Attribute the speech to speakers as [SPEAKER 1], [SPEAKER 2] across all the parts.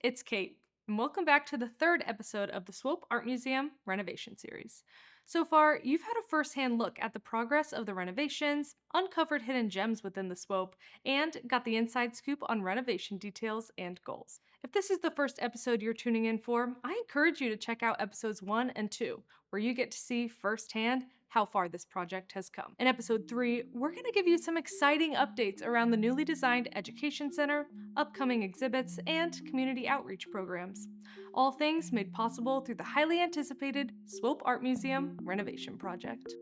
[SPEAKER 1] it's Kate, and welcome back to the third episode of the Swope Art Museum Renovation series. So far, you've had a first-hand look at the progress of the renovations, uncovered hidden gems within the Swope, and got the inside scoop on renovation details and goals. If this is the first episode you're tuning in for, I encourage you to check out episodes 1 and 2, where you get to see firsthand how far this project has come. In episode 3, we're going to give you some exciting updates around the newly designed Education Center, upcoming exhibits, and community outreach programs. All things made possible through the highly anticipated Swope Art Museum renovation project.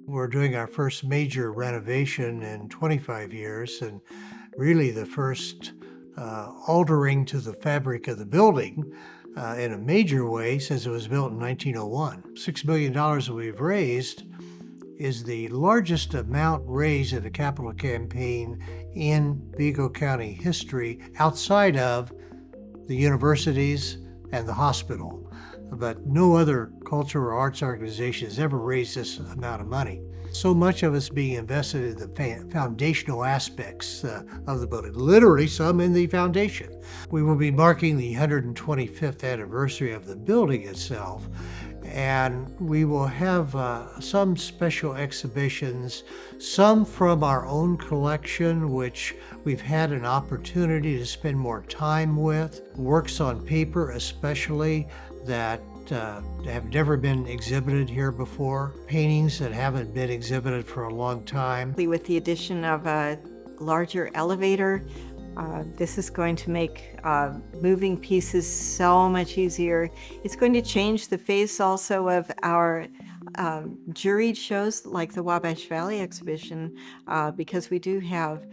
[SPEAKER 2] We're doing our first major renovation in 25 years, and really the first altering to the fabric of the building in a major way since it was built in 1901. $6 million that we've raised is the largest amount raised in a capital campaign in Vigo County history outside of the universities and the hospital. But no other cultural or arts organization has ever raised this amount of money. So much of it's being invested in the foundational aspects of the building, literally some in the foundation. We will be marking the 125th anniversary of the building itself, and we will have some special exhibitions, some from our own collection, which we've had an opportunity to spend more time with, works on paper especially that have never been exhibited here before, paintings that haven't been exhibited for a long time.
[SPEAKER 3] With the addition of a larger elevator, this is going to make moving pieces so much easier. It's going to change the face also of our juried shows like the Wabash Valley exhibition, because we do have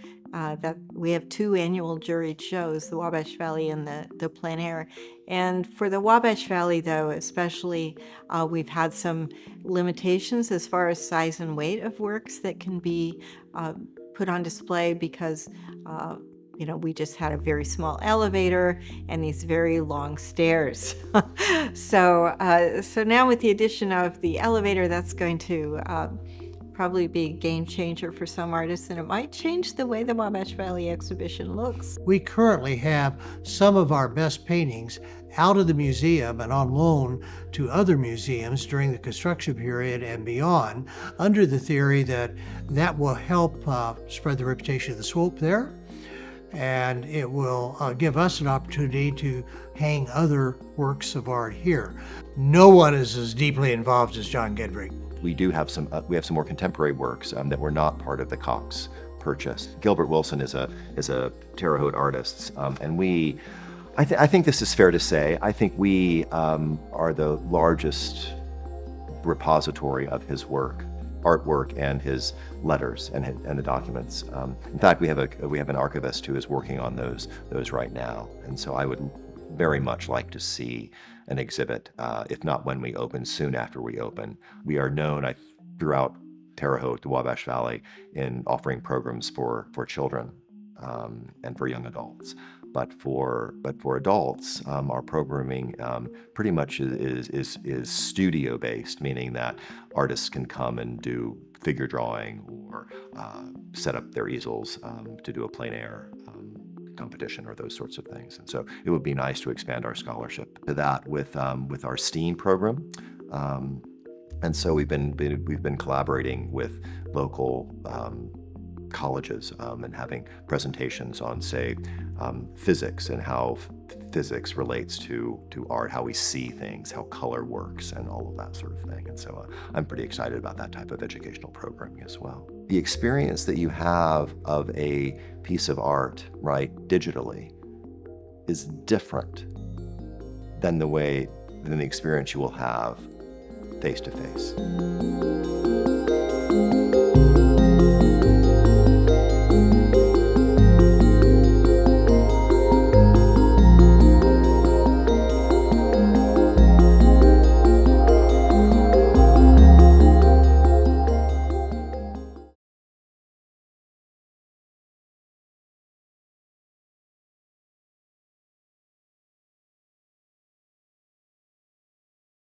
[SPEAKER 3] we have two annual juried shows, the Wabash Valley and the plein air. And for the Wabash Valley, though, especially, we've had some limitations as far as size and weight of works that can be put on display because we just had a very small elevator and these very long stairs. So now with the addition of the elevator, that's going to probably be a game changer for some artists, and it might change the way the Wabash Valley exhibition looks.
[SPEAKER 2] We currently have some of our best paintings out of the museum and on loan to other museums during the construction period and beyond, under the theory that will help spread the reputation of the Swope there, and it will give us an opportunity to hang other works of art here. No one is as deeply involved as John Gedrick.
[SPEAKER 4] We do have some more contemporary works that were not part of the Cox purchase. Gilbert Wilson is a Terre Haute artist, and I think this is fair to say. I think we are the largest repository of his artwork and his letters and the documents. In fact, we have an archivist who is working on those right now, and so I would very much like to see an exhibit, if not when we open, soon after we open. We are known throughout Terre Haute, the Wabash Valley, in offering programs for children and for young adults. But for adults, our programming pretty much is studio based, meaning that artists can come and do figure drawing or set up their easels to do a plein air competition or those sorts of things. And so it would be nice to expand our scholarship to that with our STEAM program. And so we've been collaborating with local colleges and having presentations on, say, physics and how physics relates to art, how we see things, how color works, and all of that sort of thing. And so I'm pretty excited about that type of educational programming as well. The experience that you have of a piece of art, right, digitally, is different than the experience you will have face to face.